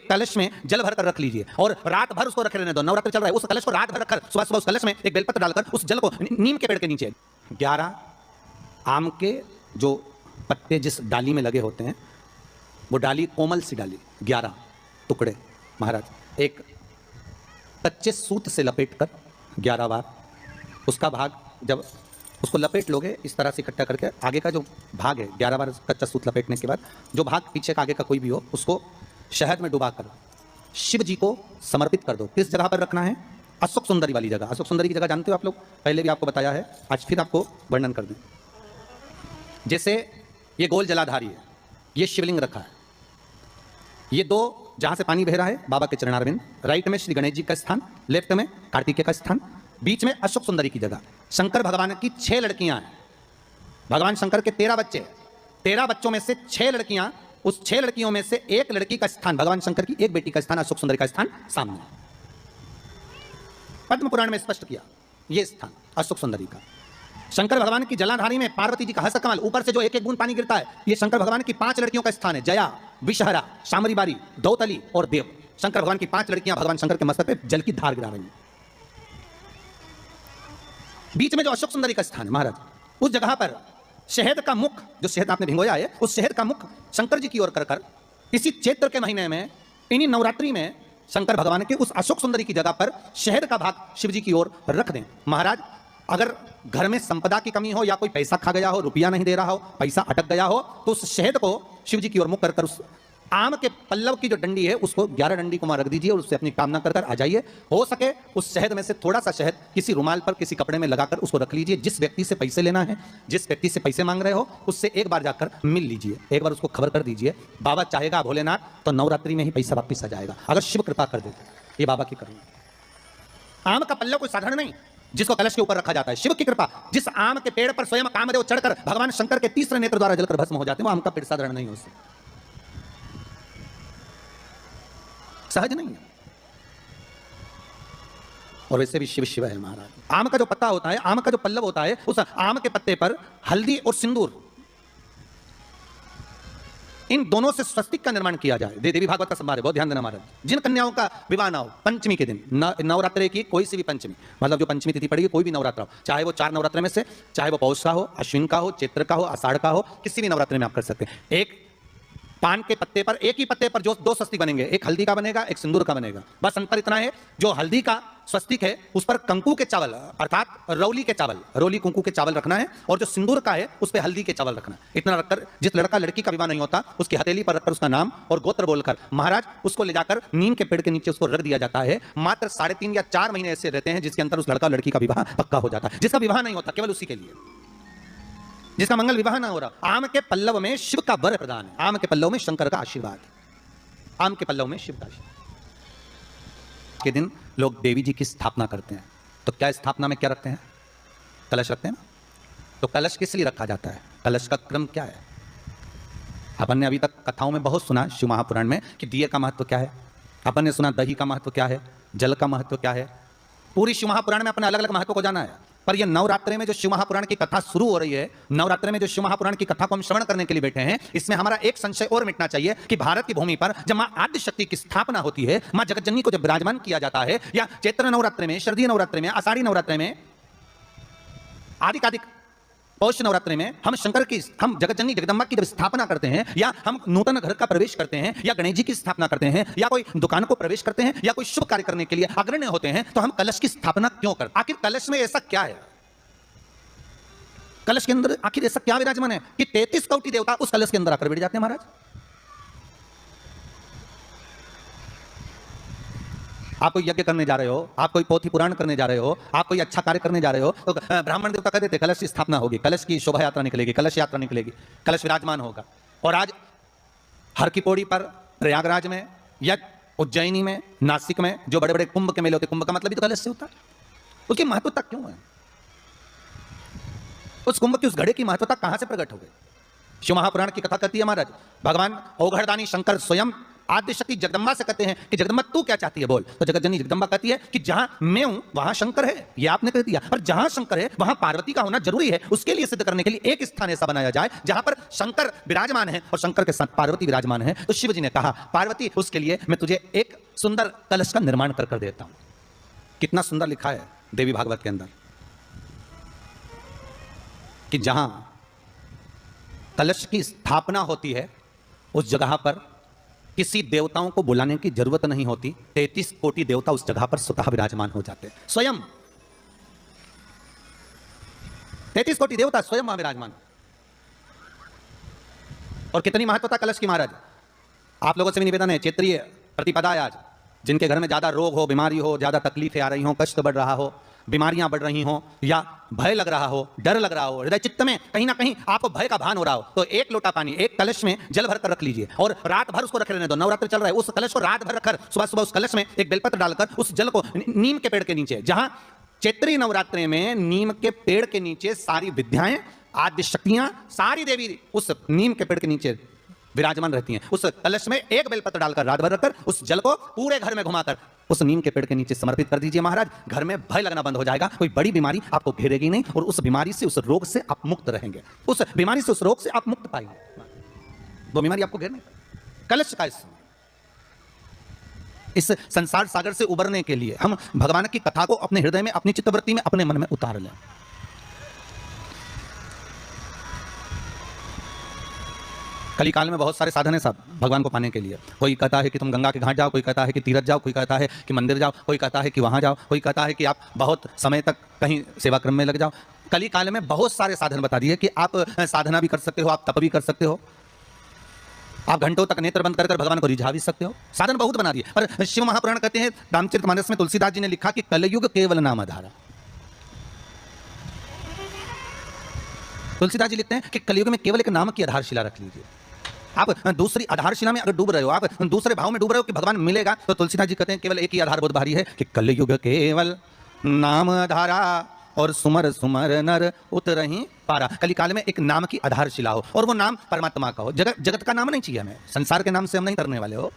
एक कलश में जल भर कर रख लीजिए और रात भर उसको रखे रहने दो। नवरात्र चल रहा है, उस कलश को रात भर रखकर सुबह सुबह उस कलश में एक बेलपत्र डालकर उस जल को नीम के पेड़ के नीचे 11 आम के जो पत्ते जिस डाली में लगे होते हैं, वो डाली कोमल सी डाली 11 टुकड़े महाराज एक कच्चे सूत से लपेटकर 11 बार उसका भाग, जब उसको लपेट लोगे इस तरह से इकट्ठा करके, आगे का जो भाग है 11 बार कच्चा सूत लपेटने के बाद जो भाग पीछे का आगे का कोई भी हो उसको शहद में डुबा कर शिव जी को समर्पित कर दो। किस जगह पर रखना है? अशोक सुंदरी वाली जगह। अशोक सुंदरी की जगह जानते हो आप लोग, पहले भी आपको बताया है, आज फिर आपको वर्णन कर दें। जैसे ये गोल जलाधारी है, ये शिवलिंग रखा है, ये 2 जहां से पानी बह रहा है बाबा के चरणारविंद, राइट में श्री गणेश जी का स्थान, लेफ्ट में कार्तिकेय का स्थान, बीच में अशोक सुंदरी की जगह। शंकर भगवान की 6 लड़कियां हैं, भगवान शंकर के 13 बच्चे, 13 बच्चों में से 6 लड़कियां, उस 6 लड़कियों में से एक लड़की का स्थान, भगवान शंकर की एक बेटी का स्थान, अशोक सुंदरी का स्थान सामने। पद्म पुराण में स्पष्ट किया यह स्थान अशोक सुंदरी का। शंकर भगवान की जलाधारी में पार्वती जी का हस्त कमल, ऊपर से जो एक एक बूंद पानी गिरता है, यह शंकर भगवान की 5 लड़कियों का स्थान है, जया, विषहरा, शामरी बारी, दौतली और देव। शंकर भगवान की 5 लड़कियां भगवान शंकर के मस्तक पे जल की धार गिरा रही हैं। बीच में जो अशोक सुंदरी का स्थान है महाराज, उस जगह पर शहद का मुख, जो शहद आपने भिगोया है, उस शहद का मुख शंकर जी की ओर कर कर इसी चैत्र के महीने में, इन्हीं नवरात्रि में शंकर भगवान के उस अशोक सुंदरी की जगह पर शहद का भाग शिव जी की ओर रख दें। महाराज अगर घर में संपदा की कमी हो या कोई पैसा खा गया हो, रुपया नहीं दे रहा हो, पैसा अटक गया हो, तो उस शहद को शिव जी की ओर मुख कर कर उस आम के पल्लव की जो डंडी है उसको 11 डंडी को वहां रख दीजिए और उससे अपनी कामना कर कर आ जाइए। हो सके उस शहद में से थोड़ा सा शहद किसी रुमाल पर, किसी कपड़े में लगाकर उसको रख लीजिए। जिस व्यक्ति से पैसे लेना है, जिस व्यक्ति से पैसे मांग रहे हो, उससे एक बार जाकर मिल लीजिए, एक बार उसको खबर कर दीजिए। बाबा चाहेगा भोलेनाथ तो नवरात्रि में ही पैसा वापिस आ जाएगा, अगर शिव कृपा कर देते। ये बाबा की करुणा। आम का पल्लव कोई साधारण नहीं जिसको कलश के ऊपर रखा जाता है, शिव की कृपा। जिस आम के पेड़ पर स्वयं कामदेव चढ़कर भगवान शंकर के तीसरे नेत्र द्वारा जलकर भस्म हो जाते हैं, वो आम का पेड़ साधारण नहीं हो सकता, सहज नहीं है। और वैसे भी शिव शिव है महाराज। आम का जो पत्ता होता है, आम का जो पल्लव होता है, उस आम के पत्ते पर हल्दी और सिंदूर, इन दोनों से स्वस्तिक का निर्माण किया जाए। देवी भागवत का संभार है, बहुत ध्यान देना महाराज। जिन कन्याओं का विवाह ना हो पंचमी के दिन, नवरात्रे की कोई सी भी पंचमी, मतलब जो पंचमी तिथि पड़ेगी, कोई भी नवरात्र हो, चाहे वो 4 नवरात्र में से, चाहे वो पौष का हो, अश्विन का हो, चैत्र का हो, आषाढ़ का हो, किसी भी नवरात्र में आप कर सकते हैं। एक पान के पत्ते पर, एक ही पत्ते पर जो 2 स्वस्तिक बनेंगे, एक हल्दी का बनेगा, एक सिंदूर का बनेगा। बस अंतर इतना है, जो हल्दी का स्वस्तिक है उस पर कंकु के चावल अर्थात रौली के चावल, रौली कुंकू के चावल रखना है, और जो सिंदूर का है उस पर हल्दी के चावल रखना है। इतना रखकर जिस लड़का लड़की का विवाह नहीं होता उसकी हथेली पर रखकर उसका नाम और गोत्र बोलकर महाराज उसको ले जाकर नीम के पेड़ के नीचे उसको रख दिया जाता है। मात्र 3.5 या 4 महीने ऐसे रहते हैं जिसके अंदर उस लड़का लड़की का विवाह पक्का हो जाता है। जिसका विवाह नहीं होता केवल उसी के लिए, जिसका मंगल विवाह ना हो रहा। आम के पल्लव में शिव का वर प्रदान है, आम के पल्लव में शंकर का आशीर्वाद है, आम के पल्लव में शिव का आशीर्वाद। के दिन लोग देवी जी की स्थापना करते हैं, तो क्या स्थापना में क्या रखते हैं? कलश रखते हैं ना। तो कलश किस लिए रखा जाता है? कलश का क्रम क्या है? अपन ने अभी तक कथाओं में बहुत सुना शिव महापुराण में कि दिए का महत्व क्या है, अपन ने सुना दही का महत्व क्या है, जल का महत्व क्या है। पूरी शिव महापुराण में अपने अलग अलग महत्व को जाना है। पर यह नवरात्रे में जो शिव महापुराण की कथा शुरू हो रही है, नवरात्रे में जो शिव महापुराण की कथा को हम श्रवण करने के लिए बैठे हैं, इसमें हमारा एक संशय और मिटना चाहिए कि भारत की भूमि पर जब मां आद्य शक्ति की स्थापना होती है, मां जगतजननी को जब विराजमान किया जाता है, या चैत्र नवरात्रे में, शरदीय नवरात्रे में, आषाढ़ी नवरात्रे में, आदि पौष नवरात्रि में हम शंकर की, हम जगतजननी जगदम्बा की जब स्थापना करते हैं, या हम नूतन घर का प्रवेश करते हैं, या गणेश जी की स्थापना करते हैं, या कोई दुकान को प्रवेश करते हैं, या कोई शुभ कार्य करने के लिए अग्रण्य होते हैं, तो हम कलश की स्थापना क्यों करते? आखिर कलश में ऐसा क्या है? कलश के अंदर आखिर ऐसा क्या विराजमान है कि 33 कोटि देवता उस कलश के अंदर आकर बैठ जाते हैं महाराज? आप कोई यज्ञ करने जा रहे हो, आप कोई पोथी पुराण करने जा रहे हो, आप कोई अच्छा कार्य करने जा रहे हो, तो ब्राह्मण देवता कहते थे कलश की स्थापना होगी, कलश की शोभा यात्रा निकलेगी, कलश यात्रा निकलेगी, कलश विराजमान होगा। और आज हर की पौड़ी पर, प्रयागराज में, या उज्जैनी में, नासिक में जो बड़े बड़े कुंभ के मेले होते, कुंभ का मतलब भी तो कलश से होता है। उसकी महत्वता क्यों है? उस कुंभ की, उस घड़े की महत्वता कहां से प्रकट हो गई? शिव महापुराण की कथा कहती है महाराज, भगवान औघड़दानी शंकर स्वयं आद्य शक्ति जगदम्बा से कहते हैं कि जगदम्बा तू क्या चाहती है बोल। तो जगत जननी जगदम्बा कहती है कि जहां मैं हूं वहां शंकर है, ये आपने कह दिया, पर जहां शंकर है वहां पार्वती का होना जरूरी है। उसके लिए सिद्ध करने के लिए एक स्थान ऐसा बनाया जाए जहां पर शंकर विराजमान है और शंकर के साथ पार्वती विराजमान है। तो शिव जी ने कहा पार्वती उसके लिए मैं तुझे एक सुंदर कलश का निर्माण कर देता हूं। कितना सुंदर लिखा है देवी भागवत के अंदर कि जहां कलश की स्थापना होती है उस जगह पर किसी देवताओं को बुलाने की जरूरत नहीं होती। 33 कोटि देवता उस जगह पर स्वतः विराजमान हो जाते हैं। स्वयं 33 कोटि देवता स्वयं वहां विराजमान। और कितनी महत्वता कलश की महाराज। आप लोगों से भी निवेदन है, क्षेत्रीय प्रतिपदा है आज, जिनके घर में ज्यादा रोग हो, बीमारी हो, ज्यादा तकलीफें आ रही हो, कष्ट बढ़ रहा हो, बीमारियां बढ़ रही हो, या भय लग रहा हो, डर लग रहा हो, हृदय चित्त में कहीं ना कहीं आपको भय का भान हो रहा हो, तो एक लोटा पानी एक कलश में जल भर कर रख लीजिए और रात भर उसको रखे रहने दो। नवरात्र चल रहा है, उस कलश को रात भर रखकर सुबह सुबह उस कलश में एक बेलपत्र डालकर उस जल को नीम के पेड़ के नीचे, जहां चैत्री नवरात्रि में नीम के पेड़ के नीचे सारी विद्याएं, आद्य शक्तियां, सारी देवी उस नीम के पेड़ के नीचे विराजमान रहती हैं। उस कलश में एक बेलपत्र डालकर रात भर रखकर उस जल को पूरे घर में घुमाकर उस नीम के पेड़ के नीचे समर्पित कर दीजिए महाराज। घर में भय लगना बंद हो जाएगा, कोई बड़ी बीमारी आपको घेरेगी नहीं और उस बीमारी से, उस रोग से आप मुक्त रहेंगे। उस बीमारी से, उस रोग से आप मुक्त पाएंगे, वो बीमारी आपको घेरने। कलश का इस संसार सागर से उबरने के लिए हम भगवान की कथा को अपने हृदय में, अपनी चित्तवृत्ति में, अपने मन में उतार लें। कली काल में बहुत सारे साधन है साहब भगवान को पाने के लिए। कोई कहता है कि तुम गंगा के घाट जाओ, कोई कहता है कि तीरथ जाओ, कोई कहता है कि मंदिर जाओ, कोई कहता है कि वहां जाओ, कोई कहता है कि आप बहुत समय तक कहीं सेवा क्रम में लग जाओ। कली काल में बहुत सारे साधन बता दिए कि आप साधना भी कर सकते हो, आप तप भी कर सकते हो, आप घंटों तक नेत्र बंद कर भगवान को रिझा भी सकते हो। साधन बहुत बना दिए। पर शिव महापुराण कहते हैं, रामचरितमानस में तुलसीदास जी ने लिखा कि कलयुग केवल नाम आधारा। तुलसीदास जी लिखते हैं कि कलयुग में केवल एक नाम की आधारशिला रख लीजिए। आप दूसरी आधारशिला में अगर डूब रहे हो, आप दूसरे भाव में डूब रहे हो कि भगवान मिलेगा, तो तुलसीदास जी कहते हैं केवल एक ही आधार बहुत भारी है कि कलयुग केवल नाम आधारा और सुमर सुमर नर उतरहि पारा। कली काल में एक नाम की आधारशिला हो और वो नाम परमात्मा का हो। जगत का नाम नहीं चाहिए हमें, संसार के नाम से हम नहीं करने वाले हो।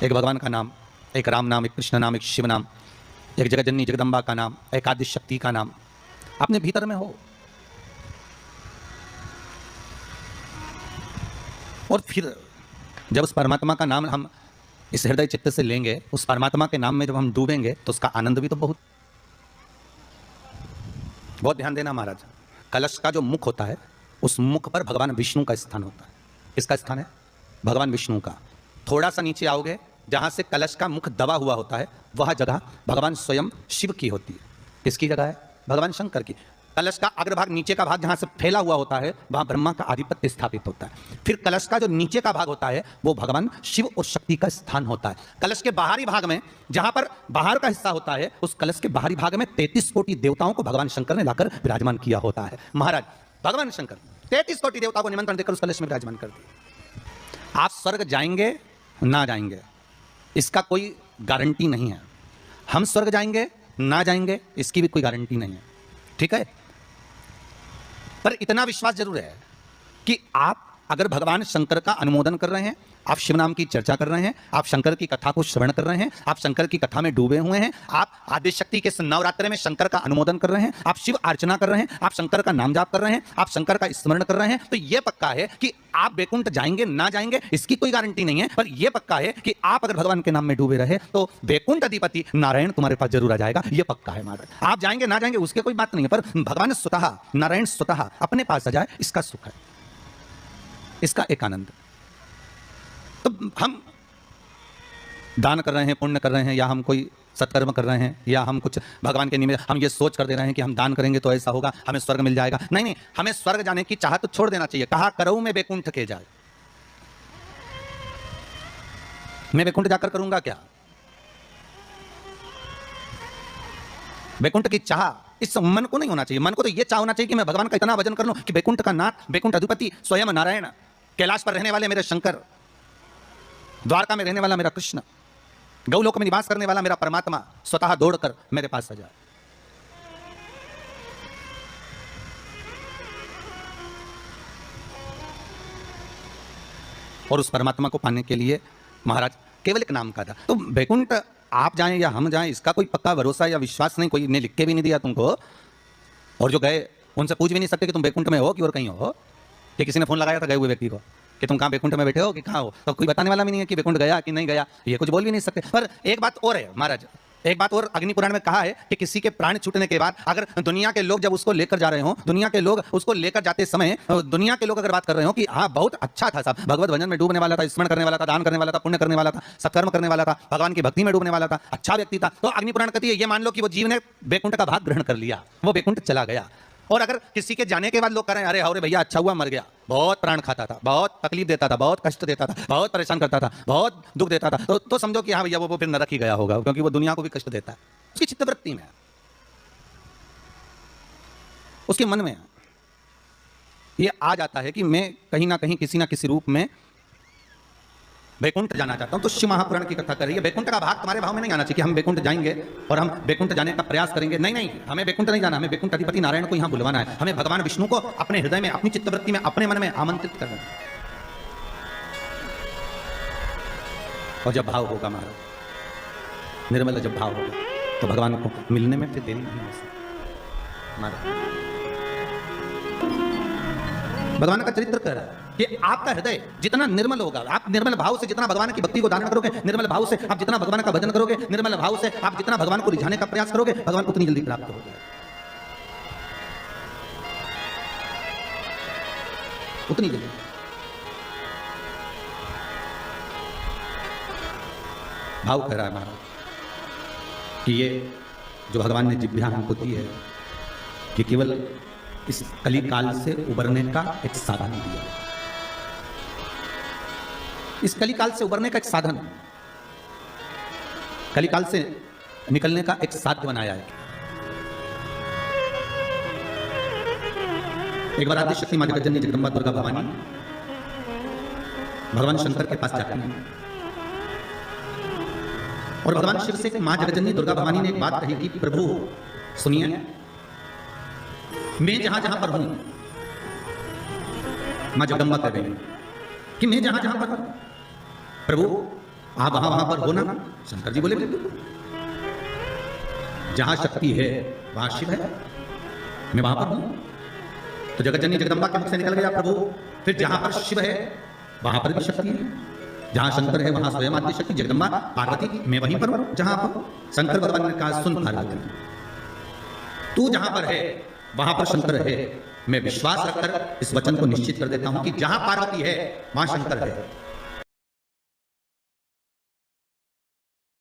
एक भगवान का नाम, एक राम नाम, एक कृष्ण नाम, एक शिव नाम, एक जगत जननी जगदम्बा का नाम, एक आद्य शक्ति का नाम अपने भीतर में हो। और फिर जब उस परमात्मा का नाम हम इस हृदय चित्त से लेंगे, उस परमात्मा के नाम में जब हम डूबेंगे तो उसका आनंद भी तो बहुत ध्यान देना महाराज। कलश का जो मुख होता है उस मुख पर भगवान विष्णु का स्थान होता है। किसका स्थान है? भगवान विष्णु का। थोड़ा सा नीचे आओगे, जहां से कलश का मुख दबा हुआ होता है वह जगह भगवान स्वयं शिव की होती है। किसकी जगह है? भगवान शंकर की। कलश का अग्रभाग, नीचे का भाग जहां से फैला हुआ होता है वहां ब्रह्मा का आधिपत्य स्थापित होता है। फिर कलश का जो नीचे का भाग होता है वो भगवान शिव और शक्ति का स्थान होता है। कलश के बाहरी भाग में, जहां पर बाहर का हिस्सा होता है, उस कलश के बाहरी भाग में 33 कोटि देवताओं को भगवान शंकर ने लाकर विराजमान किया होता है। महाराज भगवान शंकर 33 कोटि देवताओं को निमंत्रण देकर उस कलश में विराजमान कर दिया। आप स्वर्ग जाएंगे ना जाएंगे इसका कोई गारंटी नहीं है। हम स्वर्ग जाएंगे ना जाएंगे इसकी भी कोई गारंटी नहीं है, ठीक है। पर इतना विश्वास जरूर है कि आप अगर भगवान शंकर का अनुमोदन कर रहे हैं, आप शिव नाम की चर्चा कर रहे हैं, आप शंकर की कथा को श्रवण कर रहे हैं, आप शंकर की कथा में डूबे हुए हैं, आप आद्य शक्ति के नवरात्रि में शंकर का अनुमोदन कर रहे हैं, आप शिव अर्चना कर रहे हैं, आप शंकर का नाम जाप कर रहे हैं, आप शंकर का स्मरण कर रहे हैं, तो यह पक्का है कि आप वैकुंठ जाएंगे ना जाएंगे इसकी कोई गारंटी नहीं है। पर यह पक्का है कि आप अगर भगवान के नाम में डूबे रहे तो वैकुंठ अधिपति नारायण तुम्हारे पास जरूर आ जाएगा। यह पक्का है महाराज। आप जाएंगे ना जाएंगे उसके कोई बात नहीं है, पर भगवान स्वतः, नारायण स्वतः अपने पास आ जाए, इसका सुख है, इसका एक आनंद। तो हम दान कर रहे हैं, पुण्य कर रहे हैं, या हम कोई सत्कर्म कर रहे हैं, या हम कुछ भगवान के निमित्त हम ये सोच कर दे रहे हैं कि हम दान करेंगे तो ऐसा होगा, हमें स्वर्ग मिल जाएगा। नहीं नहीं, हमें स्वर्ग जाने की चाहत तो छोड़ देना चाहिए। कहा करऊं मैं वैकुंठ के जाए, मैं वैकुंठ जाकर करूंगा क्या? वैकुंठ की चाह इस मन को नहीं होना चाहिए। मन को तो यह चाह होना चाहिए कि मैं भगवान का इतना भजन कर लूं कि वैकुंठ का नाथ, वैकुंठ अधिपति स्वयं नारायण, कैलाश पर रहने वाले मेरे शंकर, द्वारका में रहने वाला मेरा कृष्ण, गौलोक में निवास करने वाला मेरा परमात्मा स्वतः दौड़कर मेरे पास आ जाए। और उस परमात्मा को पाने के लिए महाराज केवल एक नाम का था। तो वैकुंठ आप जाएं या हम जाएं, इसका कोई पक्का भरोसा या विश्वास नहीं, कोई ने लिख के भी नहीं दिया तुमको, और जो गए उनसे पूछ भी नहीं सकते कि तुम वैकुंठ में हो कि और कहीं हो। कि किसी ने फोन लगाया था गए हुए व्यक्ति को कि तुम कहाँ वैकुंठ में बैठे हो कि कहाँ हो, तो कोई बताने वाला भी नहीं है कि वैकुंठ गया कि नहीं गया, ये कुछ बोल भी नहीं सकते। पर एक बात और है महाराज, एक बात और अग्नि पुराण में कहा है कि किसी के प्राण छूटने के बाद अगर दुनिया के लोग जब उसको लेकर जा रहे हो, दुनिया के लोग उसको लेकर जाते समय दुनिया के लोग अगर बात कर रहे हो कि हाँ बहुत अच्छा था साहब, भगवत भजन में डूबने वाला था, स्मरण करने वाला था, दान करने वाला था, पुण्य करने वाला था, सत्कर्म करने वाला था, भगवान की भक्ति में डूबने वाला था, अच्छा व्यक्ति था, तो अग्नि पुराण कहती है ये मान लो कि वो जीव ने वैकुंठ का भाग ग्रहण कर लिया, वो वैकुंठ चला गया। और अगर किसी के जाने के बाद लोग कह रहे हैं अरे अरे भैया अच्छा हुआ मर गया, बहुत प्राण खाता था, बहुत तकलीफ देता था, बहुत कष्ट देता था, बहुत परेशान करता था, बहुत दुख देता था, तो समझो कि हाँ भैया वो फिर नरक ही गया होगा, क्योंकि वो दुनिया को भी कष्ट देता है। उसकी चित्तवृत्ति में, उसके मन में ये आ जाता है कि मैं कहीं ना कहीं किसी ना किसी रूप में वैकुंठ जाना चाहता हूं। तो शिव महापुराण की कथा कर रही है, वैकुंठ का भाग तुम्हारे भाव में नहीं आना चाहिए कि हम वैकुंठ जाएंगे और हम वैकुंठ जाने का प्रयास करेंगे। नहीं नहीं, हमें वैकुंठ नहीं जाना, हमें वैकुंठ अधिपति नारायण को यहां बुलवाना है, हमें भगवान विष्णु को अपने हृदय में, अपनी चित्तवृत्ति में, अपने मन में आमंत्रित करना है। और जब भाव होगा महाराज, निर्मल जब भाव होगा, तो भगवान को मिलने में फिर देरी नहीं हो सकती महाराज। भगवान का चरित्र कह रहा है कि आपका हृदय जितना निर्मल होगा, आप निर्मल भाव से जितना भगवान की भक्ति को धारण करोगे, निर्मल भाव से आप जितना भगवान का भजन करोगे, निर्मल भाव से आप जितना भगवान को रिझाने का प्रयास करोगे, भगवान उतनी जल्दी प्राप्त हो जाएगा, उतनी जल्दी। भाव कह रहा है महाराज कि ये जो भगवान ने जिब्या हमको दी है, कि केवल इस कली काल से उबरने का एक साधन दिया, इस कली काल से उबरने का एक साधन, कली काल से निकलने का एक साध्य बनाया है। एक बार आदि शक्ति माँ जगज्जननी जगदम्बा दुर्गा भवानी भगवान शंकर के पास जाती है और भगवान शिव से माँ जगज्जननी दुर्गा भवानी ने एक बात कही कि प्रभु सुनिए, मैं जहां जहां पर हूं, मां जगदम्बा कह रही कि मैं जहां जहां पर हूं प्रभु आप वहां वहां पर हो ना। शंकर जी बोले जहां शक्ति है वहां शिव है, मैं वहां पर हूं। तो जगज्जननी जगदम्बा के मुख से निकल गया प्रभु, फिर जहां पर शिव है वहां पर भी शक्ति है, जहां शंकर है वहां स्वयं आदि शक्ति जगदम्बा पार्वती, मैं वहीं पर हूं जहां पर शंकर भगवान ने कहा सुन पार्वती, तू जहां पर है वहां पर शंकर है। मैं विश्वास रखकर इस वचन को निश्चित कर देता हूं कि जहां पार्वती है वहां शंकर है।